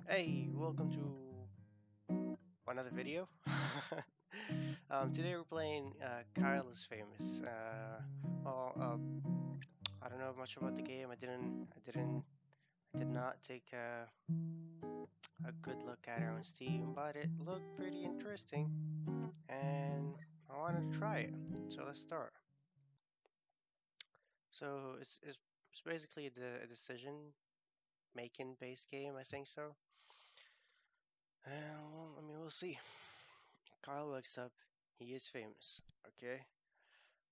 Hey, welcome to another video. Today we're playing Kyle is Famous. I don't know much about the game. I did not take a good look at it on Steam, but it looked pretty interesting, and I wanted to try it. So let's start. So it's basically a decision making based game, I think so. Well, I mean, we'll see. Kyle wakes up. He is famous. Okay.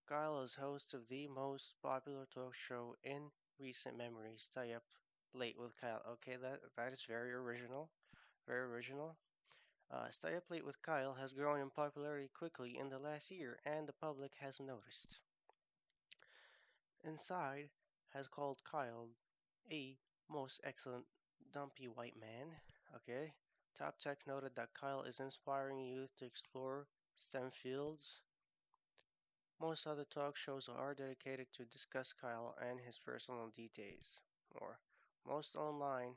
Kyle is host of the most popular talk show in recent memory. Stay up late with Kyle. Okay, that is very original. Very original. Stay up late with Kyle has grown in popularity quickly in the last year, and the public has noticed. Inside has called Kyle a most excellent dumpy white man. Okay. Top Tech noted that Kyle is inspiring youth to explore STEM fields. Most other talk shows are dedicated to discuss Kyle and his personal details. Or most online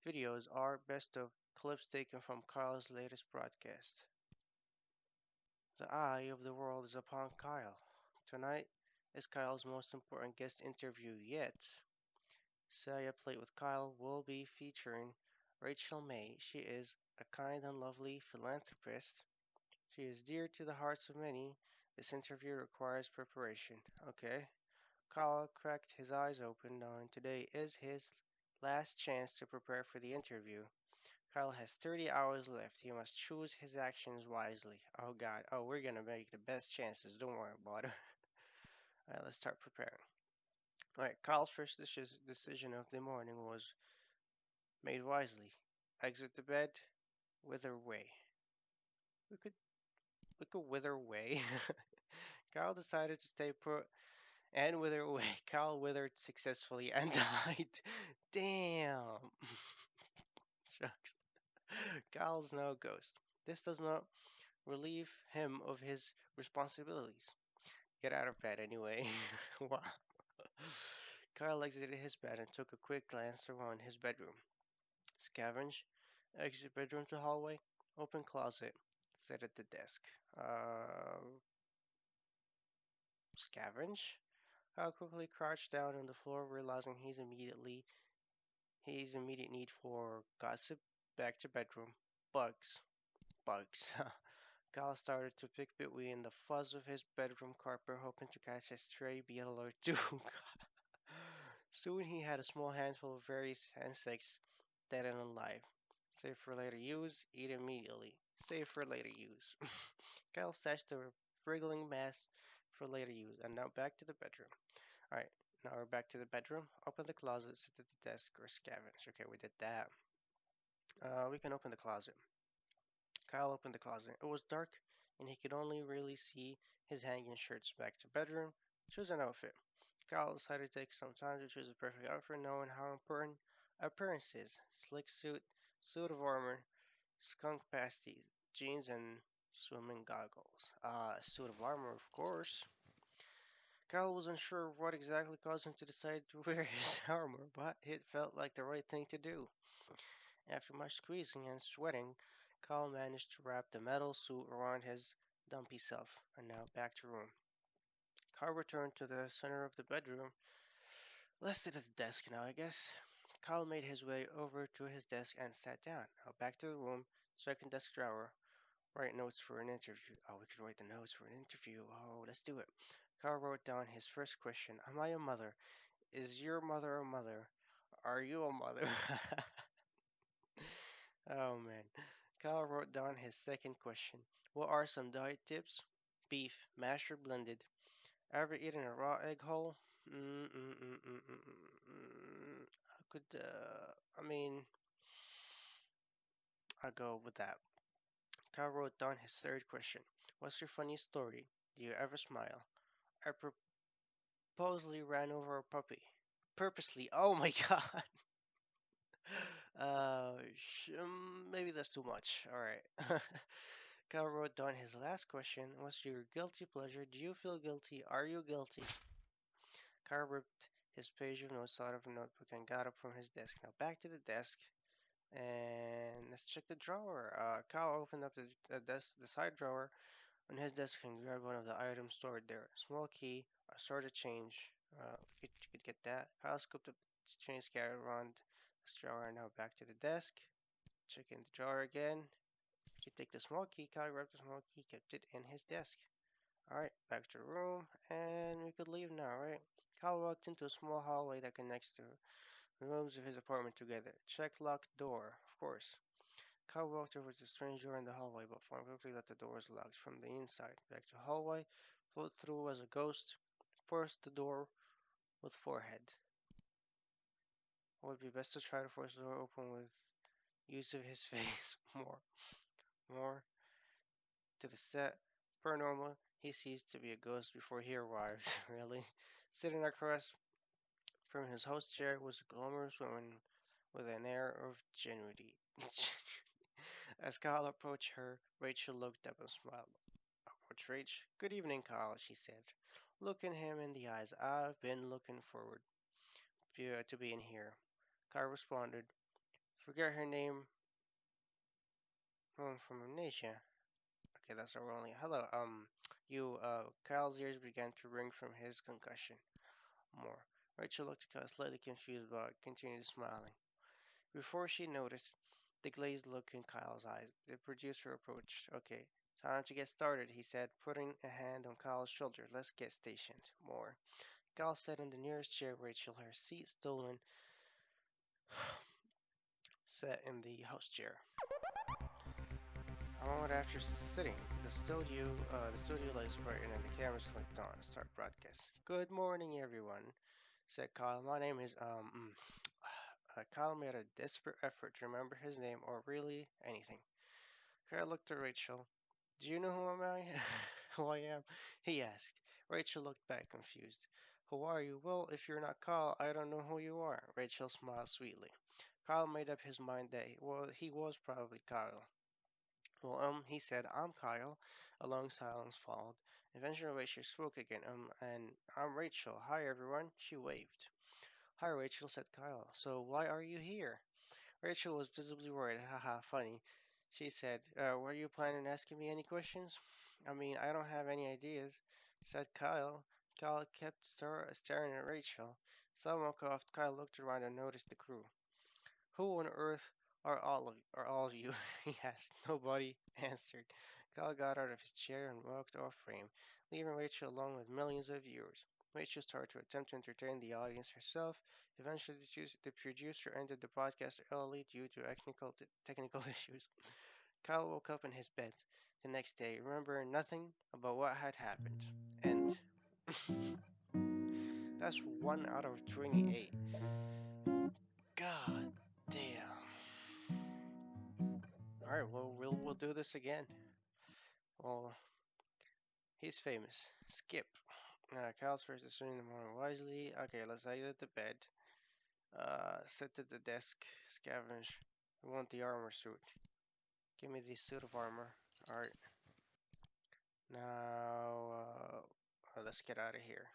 videos are best of clips taken from Kyle's latest broadcast. The eye of the world is upon Kyle. Tonight is Kyle's most important guest interview yet. Say Up Late with Kyle will be featuring Rachel May. She is a kind and lovely philanthropist. She is dear to the hearts of many. This interview requires preparation. Okay. Kyle cracked his eyes open, knowing today is his last chance to prepare for the interview. Kyle has 30 hours left. He must choose his actions wisely. Oh god. Oh, we're gonna make the best chances. Don't worry about it. Alright, let's start preparing. Alright, Kyle's first decision of the morning was made wisely. Exit the bed, wither away. We could we could wither away. Kyle decided to stay put and wither away. Kyle withered successfully and died. Damn. Shucks. Kyle's no ghost. This does not relieve him of his responsibilities. Get out of bed anyway. Wow. Kyle exited his bed and took a quick glance around his bedroom. Scavenge, exit bedroom to hallway, open closet, sit at the desk. Scavenge? Kyle quickly crouched down on the floor, realizing his immediate need for gossip. Back to bedroom. Bugs. Bugs. Kyle started to pick between the fuzz of his bedroom carpet, hoping to catch a stray beetle or two. Soon he had a small handful of various insects dead and alive. Save for later use, eat immediately. Save for later use. Kyle stashed the wriggling mass for later use, and now back to the bedroom. Alright, now we're back to the bedroom. Open the closet, sit at the desk, or scavenge. Okay, we did that. We can open the closet. Kyle opened the closet. It was dark, and he could only really see his hanging shirts. Back to bedroom. Choose an outfit. Kyle decided to take some time to choose the perfect outfit, knowing how important appearance is. Slick suit, suit of armor, skunk pasties, jeans, and swimming goggles. Suit of armor, of course. Kyle was unsure of what exactly caused him to decide to wear his armor, but it felt like the right thing to do. After much squeezing and sweating, Kyle managed to wrap the metal suit around his dumpy self, and now back to room. Kyle returned to the center of the bedroom. Let's sit at the desk now, I guess. Kyle made his way over to his desk and sat down. Now back to the room, second desk drawer. Write notes for an interview. Oh, we could write the notes for an interview. Oh, let's do it. Kyle wrote down his first question. Am I a mother? Is your mother a mother? Are you a mother? Oh man. Kyle wrote down his second question. What are some diet tips? Beef, mashed or blended. Ever eaten a raw egg whole? I could, I mean, I'll go with that. Kyle wrote down his third question. What's your funny story? Do you ever smile? I purposely ran over a puppy. Purposely. Oh my god. Maybe that's too much. All right. Kyle wrote down his last question. What's your guilty pleasure? Do you feel guilty? Are you guilty? Kyle ripped his page of notes out of a notebook and got up from his desk. Now back to the desk and let's check the drawer. Kyle opened up the side drawer on his desk and grabbed one of the items stored there. Small key, a sort of change. You could get that. Kyle scooped up the change scattered around the drawer and now back to the desk. Checking the drawer again. You take the small key. Kyle grabbed the small key, kept it in his desk. Alright, back to the room, and we could leave now, right? Kyle walked into a small hallway that connects to the rooms of his apartment together. Check locked door, of course. Kyle walked over to the strange door in the hallway, but found quickly that the door was locked from the inside. Back to the hallway, float through as a ghost, forced the door with forehead. It would be best to try to force the door open with use of his face. More to the set. Paranormal, he ceased to be a ghost before he arrived. Really? Sitting across from his host chair was a glamorous woman with an air of genuinity. As Kyle approached her, Rachel looked up and smiled. Approach Rach. Good evening, Kyle, she said, looking him in the eyes. I've been looking forward to being here. Kyle responded, forget her name from amnesia. Okay, that's our only. Hello, Kyle's ears began to ring from his concussion. More. Rachel looked at Kyle, slightly confused, but continued smiling. Before she noticed the glazed look in Kyle's eyes, the producer approached. Okay, time to get started, he said, putting a hand on Kyle's shoulder. Let's get stationed. More. Kyle sat in the nearest chair. Rachel, her seat stolen, sat in the house chair. A moment after sitting, the studio lights brightened and the cameras clicked on. Start broadcast. Good morning, everyone, said Kyle. My name is Kyle made a desperate effort to remember his name or really anything. Kyle looked at Rachel. Do you know who am I? Who I am? He asked. Rachel looked back confused. Who are you? Well, if you're not Kyle, I don't know who you are. Rachel smiled sweetly. Kyle made up his mind that he was probably Kyle. Well, he said, I'm Kyle. A long silence followed. Eventually, Rachel spoke again. And I'm Rachel. Hi, everyone. She waved. Hi, Rachel, said Kyle. So, why are you here? Rachel was visibly worried. Haha, funny. She said, were you planning on asking me any questions? I mean, I don't have any ideas, said Kyle. Kyle kept staring at Rachel. Someone coughed. Kyle looked around and noticed the crew. Who on earth are all of you? He asked. Nobody answered. Kyle got out of his chair and walked off frame, leaving Rachel alone with millions of viewers. Rachel started to attempt to entertain the audience herself. Eventually, the producer ended the broadcast early due to technical issues. Kyle woke up in his bed the next day, remembering nothing about what had happened. And that's 1 out of 28. God damn. All right, well, we'll do this again. Well, he's famous. Skip. Kyle's first decision in the morning wisely. Okay, let's exit the bed. Sit at the desk. Scavenge. We want the armor suit. Give me the suit of armor. All right. Now, let's get out of here.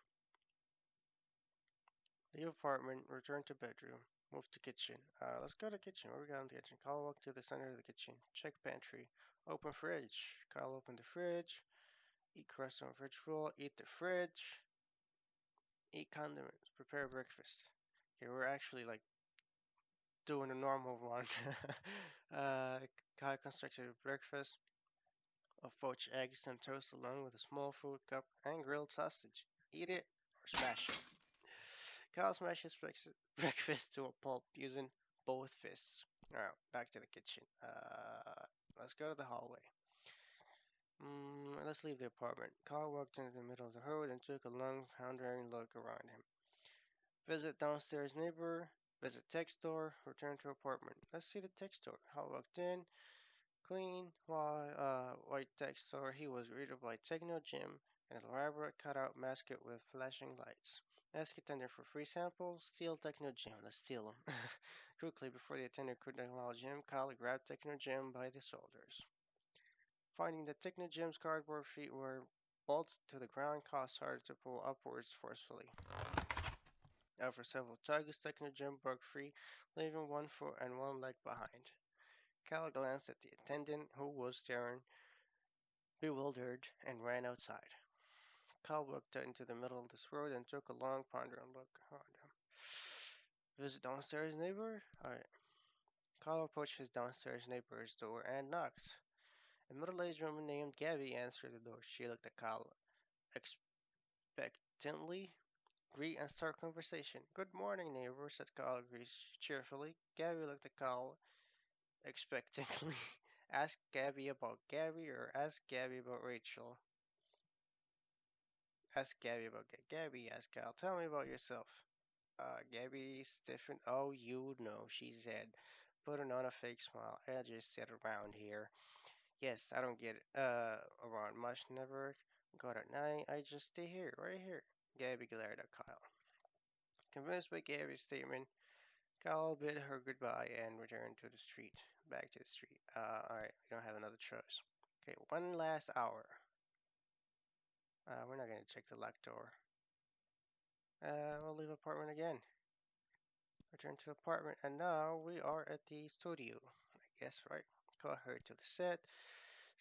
Leave apartment. Return to bedroom. Move to kitchen. Let's go to kitchen. What we got in the kitchen? Kyle walked to the center of the kitchen. Check pantry. Open fridge. Kyle opened the fridge. Eat crust on fridge roll. Eat the fridge. Eat condiments. Prepare breakfast. Okay, we're actually like doing a normal one. uh, Kyle constructed a breakfast of poached eggs and toast along with a small fruit cup and grilled sausage. Eat it or smash it. Kyle smashed his breakfast to a pulp using both fists. Alright, back to the kitchen. Let's go to the hallway. Let's leave the apartment. Kyle walked into the middle of the road and took a long, pondering look around him. Visit downstairs neighbor, visit tech store, return to apartment. Let's see the tech store. Kyle walked in, clean, white tech store. He was greeted by Techno Gym, an elaborate cutout mascot with flashing lights. Ask attendant for free samples. Steal Techno Gym. Let's steal them. Quickly, before the attendant could acknowledge him, Kyle grabbed Techno Gym by the shoulders. Finding that Techno Gym's cardboard feet were bolted to the ground, Kyle started to pull upwards forcefully. After several tugs, Techno Jim broke free, leaving one foot and one leg behind. Cal glanced at the attendant, who was staring bewildered, and ran outside. Cal walked out into the middle of this road and took a long, pondering look around him. Visit downstairs, neighbor? Alright. Cal approached his downstairs neighbor's door and knocked. A middle-aged woman named Gabby answered the door. She looked at Cal expectantly. Greet and start conversation. Good morning, neighbor, said Cal cheerfully. Gabby looked at Cal expectantly. Ask Gabby about Gabby or ask Gabby about Rachel? Ask Gabby about Gabby. Ask Cal. Tell me about yourself. Gabby stiffened. Oh, you know, she said, putting on a fake smile. I just sit around here. Yes, I don't get around much. Never go at night. I just stay here, right here. Gabby glared at Kyle. Convinced by Gabby's statement, Kyle bid her goodbye and returned to the street. Back to the street. Alright, we don't have another choice. Okay, one last hour. We're not gonna check the locked door. We'll leave apartment again. Return to apartment, and now we are at the studio. I guess, right? Call her to the set.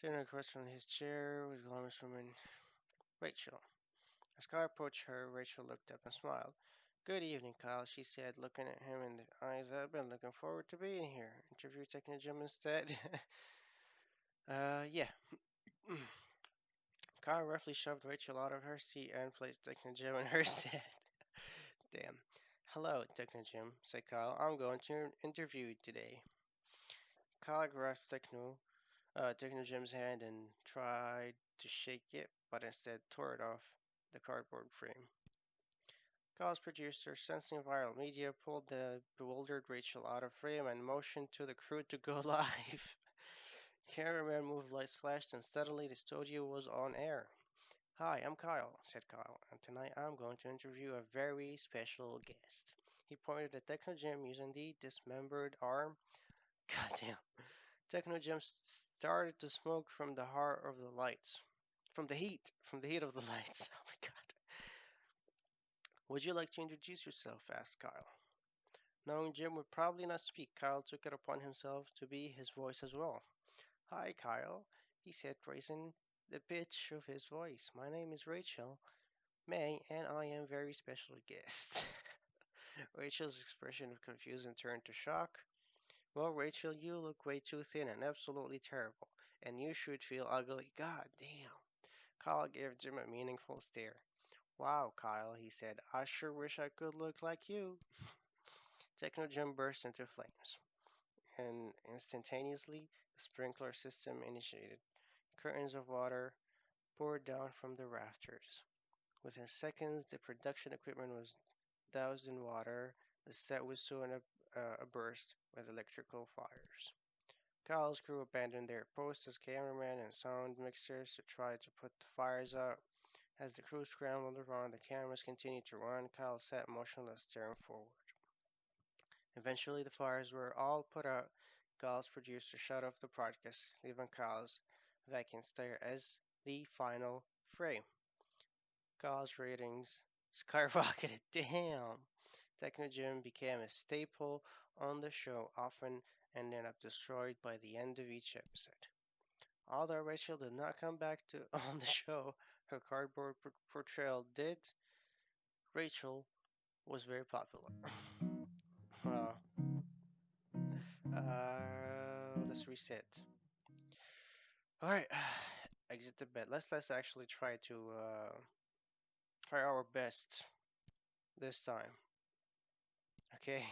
Sitting across from his chair was glamorous woman Rachel. As Kyle approached her, Rachel looked up and smiled. Good evening, Kyle, she said, looking at him in the eyes. I've been looking forward to being here. Interview taking a gym instead? Yeah. Kyle roughly shoved Rachel out of her seat and placed Techno Jim in her stead. Damn. Hello, Techno Jim, said Kyle. I'm going to interview you today. Kyle grasped Techno Jim's hand and tried to shake it, but instead tore it off the cardboard frame. Kyle's producer, sensing viral media, pulled the bewildered Rachel out of frame and motioned to the crew to go live. Cameraman moved, lights flashed, and suddenly the studio was on air. Hi, I'm Kyle, said Kyle, and tonight I'm going to interview a very special guest. He pointed at Techno Jim using the dismembered arm. Goddamn. Techno Jim started to smoke from the heart of the lights. From the heat of the lights. Oh my god. Would you like to introduce yourself? Asked Kyle. Knowing Jim would probably not speak, Kyle took it upon himself to be his voice as well. Hi, Kyle, he said, raising the pitch of his voice. My name is Rachel May, and I am a very special guest. Rachel's expression of confusion turned to shock. Well, Rachel, you look way too thin and absolutely terrible, and you should feel ugly. God damn. Kyle gave Jim a meaningful stare. Wow, Kyle, he said, I sure wish I could look like you. Techno Jim burst into flames, and instantaneously the sprinkler system initiated. Curtains of water poured down from the rafters. Within seconds, the production equipment was doused in water. The set was soon burst with electrical fires. Kyle's crew abandoned their posts as cameramen and sound mixers to try to put the fires out. As the crew scrambled around, the cameras continued to run. Kyle sat motionless, staring forward. Eventually, the fires were all put out. Kyle's producer shut off the broadcast, leaving Kyle's vacant stare as the final frame. Kyle's ratings skyrocketed. Damn! Techno Gym became a staple on the show, often ending up destroyed by the end of each episode. Although Rachel did not come back to on the show, her cardboard portrayal did. Rachel was very popular. uh, let's reset. All right, exit the bed. Let's actually try our best this time. Okay,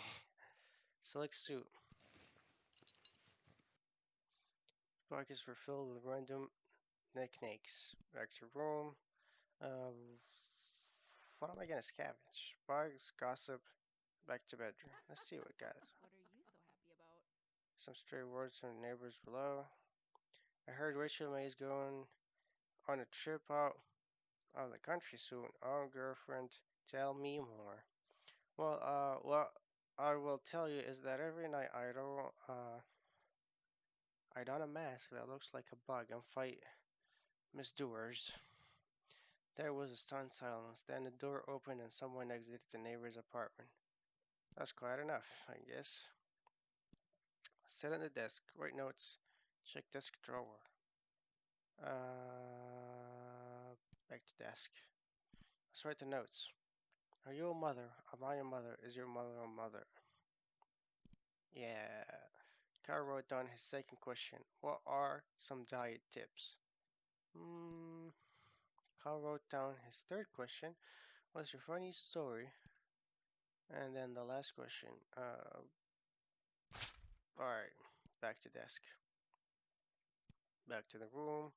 select suit. Pockets were filled with random knickknacks. Back to room. Um, what am I gonna scavenge? Bugs, gossip. Back to bedroom. Let's see what we got. What are you so happy about? Some stray words from the neighbors below. I heard Rachel May is going on a trip out of the country soon. Oh, girlfriend, tell me more. What I will tell you is that every night I don a mask that looks like a bug and fight misdoers. There was a stunned silence. Then the door opened and someone exited the neighbor's apartment. That's quite enough, I guess. Sit at the desk, write notes, check desk drawer. Back to desk. Let's write the notes. Are you a mother? Am I a mother? Is your mother a mother? Yeah. Carl wrote down his second question. What are some diet tips? Hmm. Carl wrote down his third question. What's your funny story? And then the last question. Alright. Back to desk. Back to the room.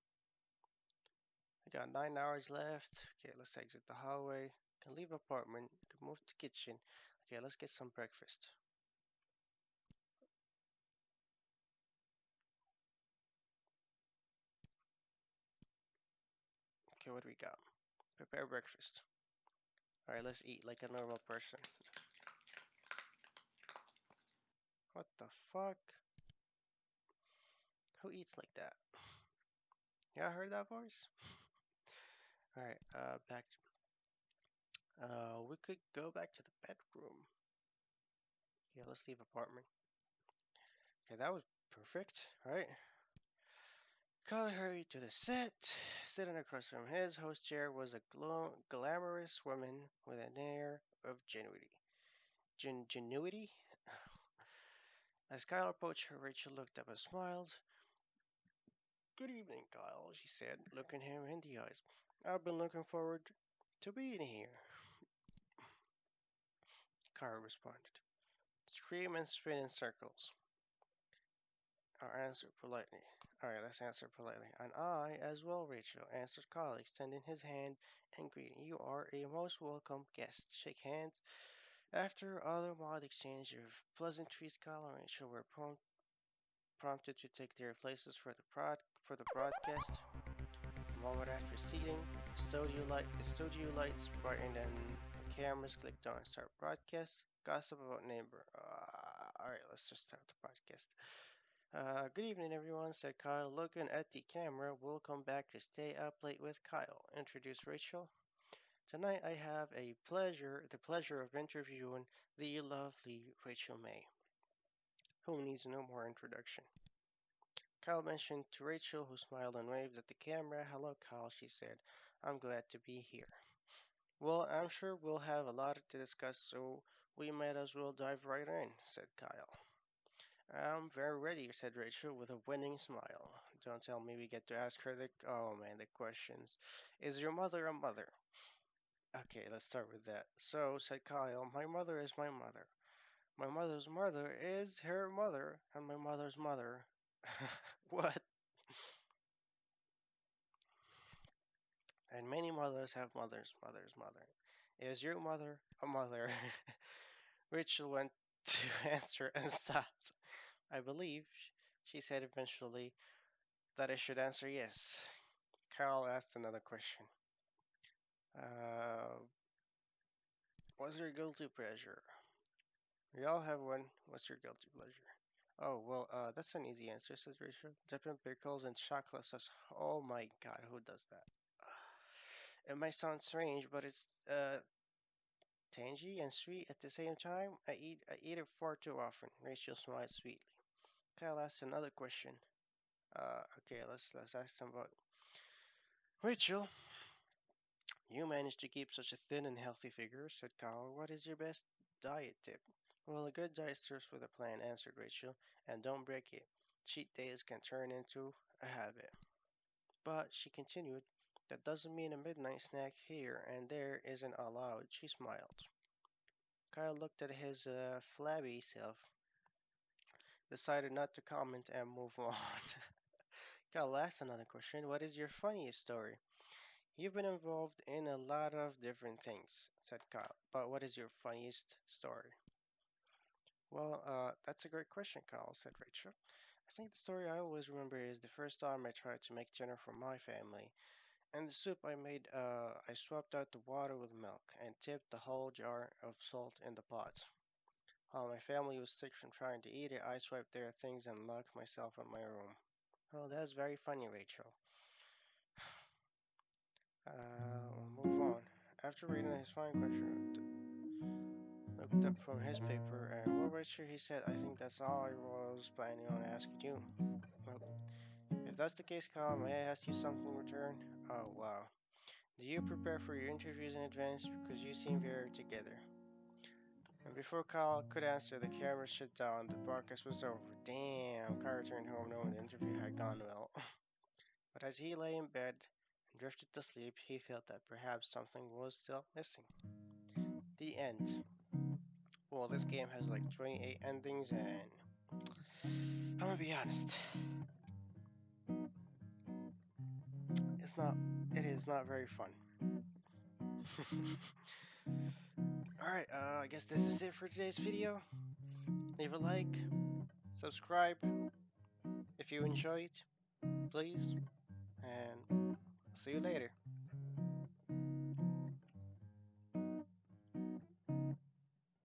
I got 9 hours left. Okay, let's exit the hallway. Can leave apartment. Can move to kitchen. Okay, let's get some breakfast. Okay, what do we got? Prepare breakfast. Alright, let's eat like a normal person. What the fuck? Who eats like that? Yeah, I heard that voice. Alright, back. We could go back to the bedroom. Yeah, let's leave apartment. Okay, that was perfect, right? Kyle hurried to the set. Sitting across from his host chair was a glamorous woman with an air of genuity. Genuity? As Kyle approached her, Rachel looked up and smiled. Good evening, Kyle, she said, looking him in the eyes. I've been looking forward to being here. Kyle responded. Scream and spin in circles. I'll answer politely. Alright, let's answer politely. And I as well, Rachel, answered Kyle, extending his hand and greeting. You are a most welcome guest. Shake hands. After other mild exchange of pleasantries, Kyle and Rachel were prompted to take their places for the broadcast. A moment after seating, the studio lights brightened and the cameras clicked on start broadcast. Gossip about neighbor. Alright, let's just start the podcast. Good evening, everyone, said Kyle, looking at the camera. Welcome back to Stay Up Late with Kyle, introduced Rachel. Tonight I have the pleasure of interviewing the lovely Rachel May, who needs no more introduction. Kyle mentioned to Rachel, who smiled and waved at the camera. Hello, Kyle, she said. I'm glad to be here. Well, I'm sure we'll have a lot to discuss, so we might as well dive right in, said Kyle. I'm very ready, said Rachel with a winning smile. Don't tell me we get to ask her the questions. Is your mother a mother? Okay, let's start with that. So, said Kyle, my mother is my mother. My mother's mother is her mother, and my mother's mother. What? And many mothers have mother's mother. Is your mother a mother? Rachel went to answer and stopped. I believe, she said eventually, that I should answer yes. Carl asked another question. Uh, what's your guilty pleasure? We all have one. What's your guilty pleasure? Oh, well, that's an easy answer, says Rachel. Dipping pickles in chocolate sauce. Oh my god, who does that? It might sound strange, but it's tangy and sweet at the same time. I eat it far too often. Rachel smiled sweetly. Kyle asked another question. Okay, let's ask him about Rachel. You managed to keep such a thin and healthy figure, said Kyle. What is your best diet tip? Well, a good diet starts with a plan, answered Rachel, and don't break it. Cheat days can turn into a habit. But, she continued, that doesn't mean a midnight snack here and there isn't allowed. She smiled. Kyle looked at his flabby self, decided not to comment, and move on. Kyle asked another question. What is your funniest story? You've been involved in a lot of different things, said Kyle. But what is your funniest story? Well, that's a great question, Kyle, said Rachel. I think the story I always remember is the first time I tried to make dinner for my family. And the soup I made, I swapped out the water with milk and tipped the whole jar of salt in the pot. While my family was sick from trying to eat it, I swiped their things and locked myself in my room. Oh, that's very funny, Rachel. We'll move on. After reading his fine question, looked up from his paper, and well, Richard, he said, I think that's all I was planning on asking you. Well, if that's the case, Kyle, may I ask you something in return? Oh, wow. Do you prepare for your interviews in advance? Because you seem very together. And before Kyle could answer, the camera shut down. The broadcast was over. Damn, Kyle returned home knowing the interview had gone well. But as he lay in bed and drifted to sleep, he felt that perhaps something was still missing. The end. Well, this game has like 28 endings, and I'm gonna be honest, it's not. It is not very fun. All right, I guess this is it for today's video. Leave a like, subscribe if you enjoyed, please, and see you later.